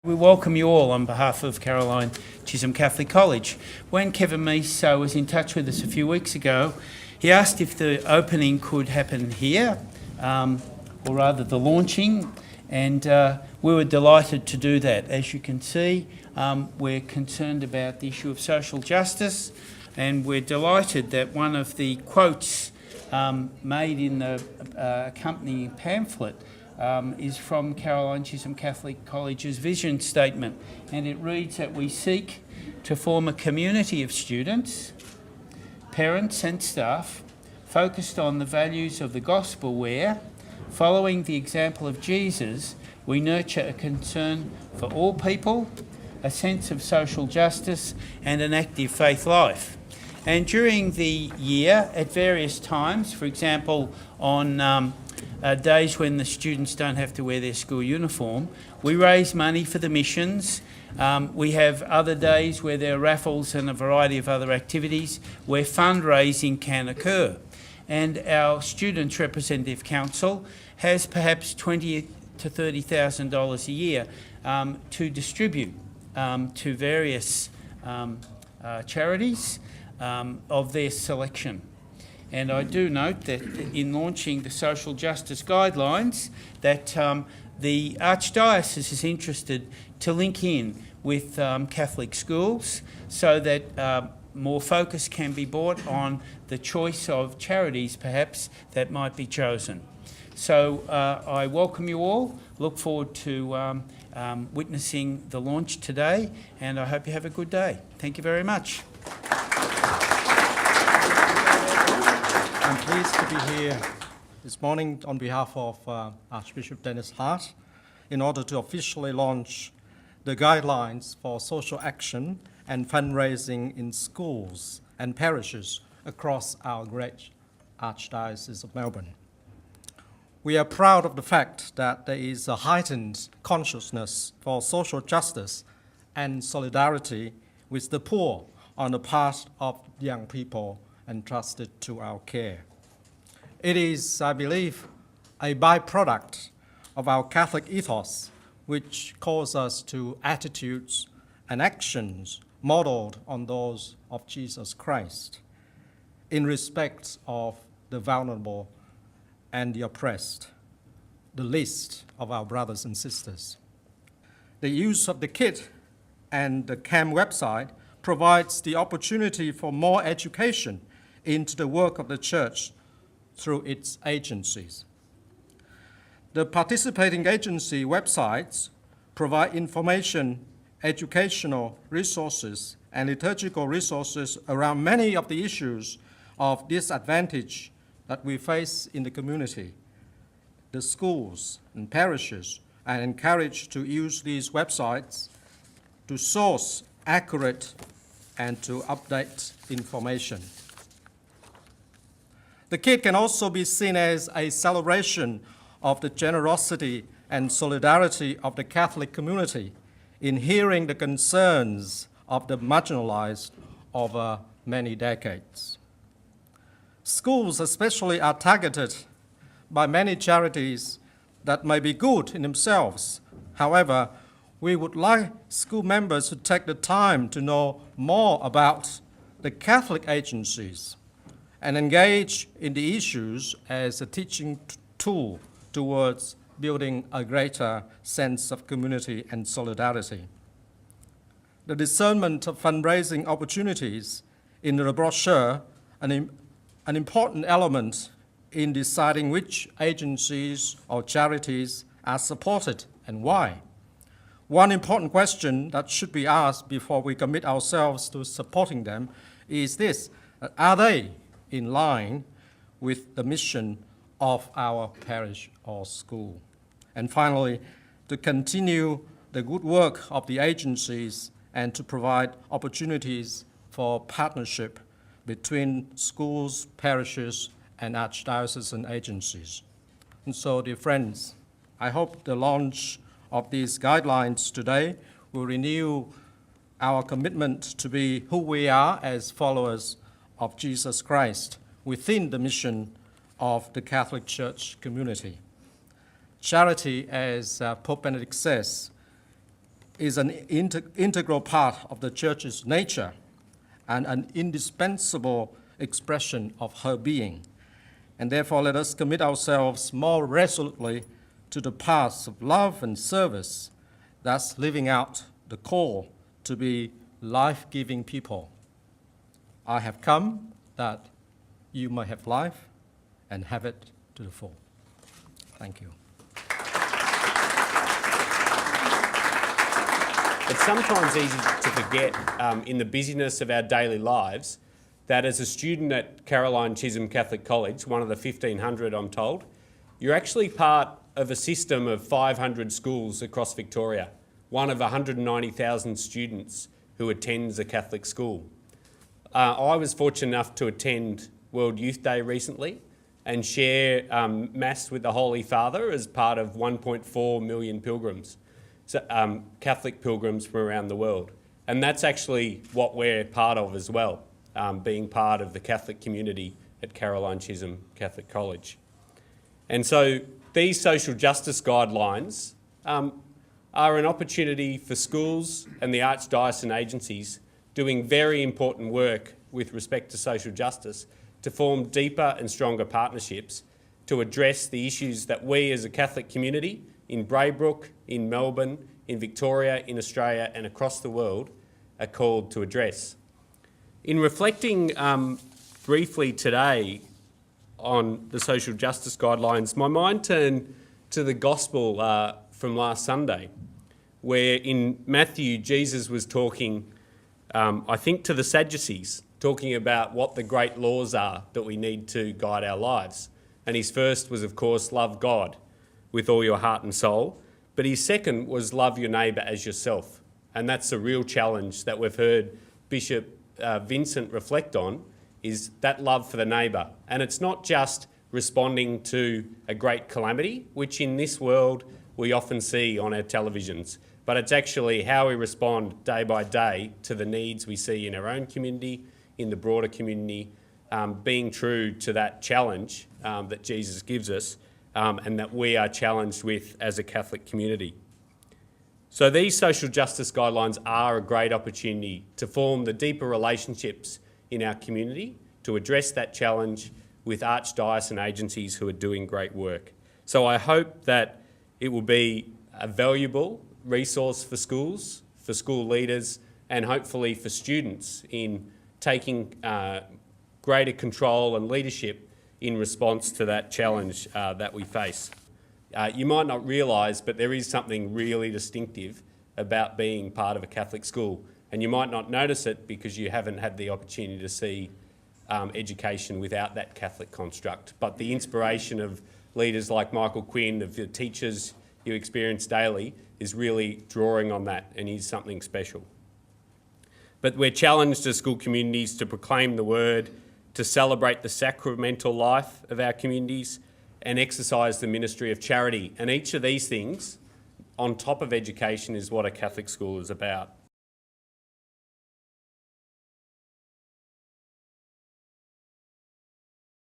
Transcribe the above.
We welcome you all on behalf of Caroline Chisholm Catholic College. When Kevin Meese was in touch with us a few weeks ago, he asked if the opening could happen here, or rather the launching, and we were delighted to do that. As you can see, we're concerned about the issue of social justice, and we're delighted that one of the quotes made in the accompanying pamphlet is from Caroline Chisholm Catholic College's vision statement, and it reads that we seek to form a community of students, parents and staff focused on the values of the gospel where, following the example of Jesus, we nurture a concern for all people, a sense of social justice and an active faith life. And during the year, at various times, for example on days when the students don't have to wear their school uniform, we raise money for the missions. We have other days where there are raffles and a variety of other activities where fundraising can occur. And our Students' Representative Council has perhaps $20,000 to $30,000 a year to distribute to various charities of their selection. And I do note that in launching the social justice guidelines that the Archdiocese is interested to link in with Catholic schools so that more focus can be brought on the choice of charities perhaps that might be chosen. So I welcome you all, look forward to witnessing the launch today, and I hope you have a good day. Thank you very much. I'm pleased to be here this morning on behalf of Archbishop Dennis Hart in order to officially launch the guidelines for social action and fundraising in schools and parishes across our great Archdiocese of Melbourne. We are proud of the fact that there is a heightened consciousness for social justice and solidarity with the poor on the part of young people entrusted to our care. It is, I believe, a byproduct of our Catholic ethos, which calls us to attitudes and actions modeled on those of Jesus Christ in respect of the vulnerable and the oppressed, the least of our brothers and sisters. The use of the kit and the CAM website provides the opportunity for more education into the work of the Church through its agencies. The participating agency websites provide information, educational resources, and liturgical resources around many of the issues of disadvantage that we face in the community. The schools and parishes are encouraged to use these websites to source accurate and to update information. The kit can also be seen as a celebration of the generosity and solidarity of the Catholic community in hearing the concerns of the marginalized over many decades. Schools especially are targeted by many charities that may be good in themselves. However, we would like school members to take the time to know more about the Catholic agencies and engage in the issues as a teaching tool towards building a greater sense of community and solidarity. The discernment of fundraising opportunities in the brochure, an important element in deciding which agencies or charities are supported and why. One important question that should be asked before we commit ourselves to supporting them is this: are they in line with the mission of our parish or school? And finally, to continue the good work of the agencies and to provide opportunities for partnership between schools, parishes, and archdiocesan agencies. And so, dear friends, I hope the launch of these guidelines today will renew our commitment to be who we are as followers of Jesus Christ within the mission of the Catholic Church community. Charity, as Pope Benedict says, is an integral part of the Church's nature and an indispensable expression of her being. And therefore, let us commit ourselves more resolutely to the paths of love and service, thus living out the call to be life-giving people. I have come that you may have life and have it to the full. Thank you. It's sometimes easy to forget in the busyness of our daily lives that as a student at Caroline Chisholm Catholic College, one of the 1,500 I'm told, you're actually part of a system of 500 schools across Victoria, one of 190,000 students who attends a Catholic school. I was fortunate enough to attend World Youth Day recently and share Mass with the Holy Father as part of 1.4 million pilgrims, so, Catholic pilgrims from around the world. And that's actually what we're part of as well, being part of the Catholic community at Caroline Chisholm Catholic College. And so these social justice guidelines are an opportunity for schools and the Archdiocesan agencies doing very important work with respect to social justice to form deeper and stronger partnerships to address the issues that we as a Catholic community in Braybrook, in Melbourne, in Victoria, in Australia and across the world are called to address. In reflecting briefly today on the social justice guidelines, my mind turned to the gospel from last Sunday, where in Matthew, Jesus was talking, I think, to the Sadducees, talking about what the great laws are that we need to guide our lives. And his first was, of course, love God with all your heart and soul. But his second was love your neighbour as yourself. And that's a real challenge that we've heard Bishop Vincent reflect on, is that love for the neighbour. And it's not just responding to a great calamity, which in this world we often see on our televisions, but it's actually how we respond day by day to the needs we see in our own community, in the broader community, being true to that challenge that Jesus gives us and that we are challenged with as a Catholic community. So these social justice guidelines are a great opportunity to form the deeper relationships in our community to address that challenge with Archdiocesan agencies who are doing great work. So I hope that it will be a valuable resource for schools, for school leaders, and hopefully for students in taking greater control and leadership in response to that challenge that we face. You might not realise, but there is something really distinctive about being part of a Catholic school, and you might not notice it because you haven't had the opportunity to see education without that Catholic construct. But the inspiration of leaders like Michael Quin, of the teachers you experience daily, is really drawing on that and is something special. But we're challenged as school communities to proclaim the word, to celebrate the sacramental life of our communities and exercise the ministry of charity. And each of these things, on top of education, is what a Catholic school is about.